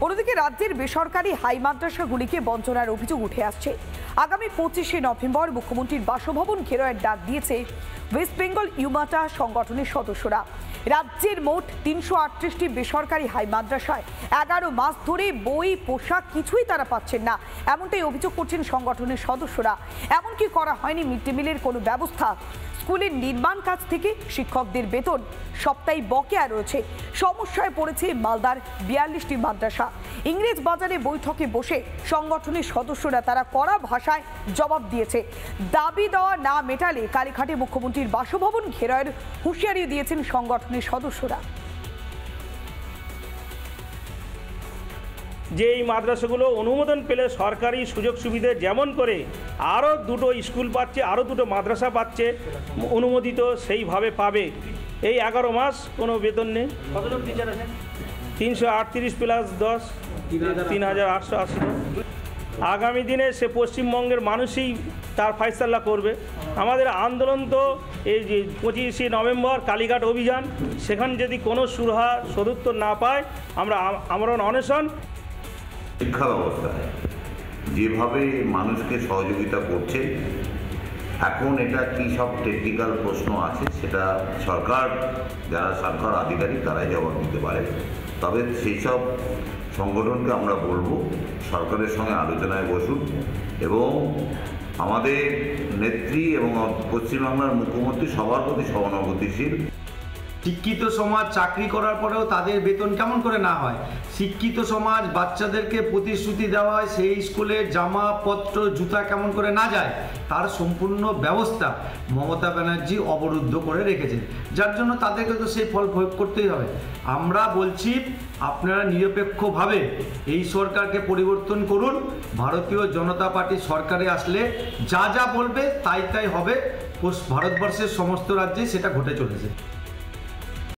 অন্যদিকে রাজ্যের বেসরকারি হাই মাদ্রাসাগুলিকে বঞ্চনার অভিযোগ উঠে আসছে। আগামী 25শে নভেম্বর মুখ্যমন্ত্রীর বাসভবন ঘেরাওয়ের ডাক দিয়েছে ওয়েস্ট বেঙ্গল ইউমাটা সংগঠনের সদস্যরা। রাজ্যের মোট 338টি বেসরকারি হাই মাদ্রাসায় 11 মাস ধরে বই পোশাক কিছুই তারা পাচ্ছেন না, এমনটাই অভিযোগ করছেন সংগঠনের সদস্যরা। এমনকি করা হয়নি মিড ডে মিলের কোনো ব্যবস্থা। স্কুলের নির্মাণ কাজ থেকে শিক্ষকদের বেতন সপ্তাহে বকেয়া রয়েছে। সমস্যায় পড়েছে মালদার 42টি মাদ্রাসা। ইংরেজ বাজারে বৈঠকে বসে সংগঠনের সদস্যরা তারা কড়া ভাষায় জবাব দিয়েছে। দাবি দেওয়া না মেটালে কালীঘাটে মুখ্যমন্ত্রীর বাসভবন ঘেরাওয়ের হুঁশিয়ারি দিয়েছেন সংগঠনের সদস্যরা। যে এই মাদ্রাসাগুলো অনুমোদন পেলে সরকারি সুযোগ সুবিধে যেমন করে আরও দুটো স্কুল পাচ্ছে, আরও দুটো মাদ্রাসা পাচ্ছে অনুমোদিত, সেইভাবে পাবে। এই 11 মাস কোনো বেতন নেই। কতজন টিচার আছেন? 338 প্লাস 10, 3880। আগামী দিনে সে পশ্চিমবঙ্গের মানুষই তার ফয়সালা করবে। আমাদের আন্দোলন তো এই যে 25শে নভেম্বর কালীঘাট অভিযান, সেখানে যদি কোনো সুরাহা সদুত্তর না পায় আমরা অনশন। শিক্ষা ব্যবস্থায় যেভাবে মানুষকে সহযোগিতা করছে, এখন এটা কি সব টেকনিক্যাল প্রশ্ন আছে সেটা যারা সরকার আধিকারিক তারাই জবাব দিতে পারে। তবে সেই সব সংগঠনকে আমরা বলবো সরকারের সঙ্গে আলোচনায় বসুন এবং আমাদের নেত্রী এবং পশ্চিমবাংলার মুখ্যমন্ত্রী সবার প্রতি সহানুভূতিশীল। শিক্ষিত সমাজ চাকরি করার পরেও তাদের বেতন কেমন করে না হয়? শিক্ষিত সমাজ বাচ্চাদেরকে প্রতিশ্রুতি দেওয়া হয় সেই স্কুলে জামা পত্র জুতা কেমন করে না যায়, তার সম্পূর্ণ ব্যবস্থা মমতা ব্যানার্জি অবরুদ্ধ করে রেখেছেন, যার জন্য তাদেরকে তো সেই ফল ভোগ করতেই হবে। আমরা বলছি আপনারা নিরপেক্ষভাবে এই সরকারকে পরিবর্তন করুন। ভারতীয় জনতা পার্টি সরকারে আসলে যা যা বলবে তাই তাই হবে। ভারতবর্ষের সমস্ত রাজ্যে সেটা ঘটে চলেছে।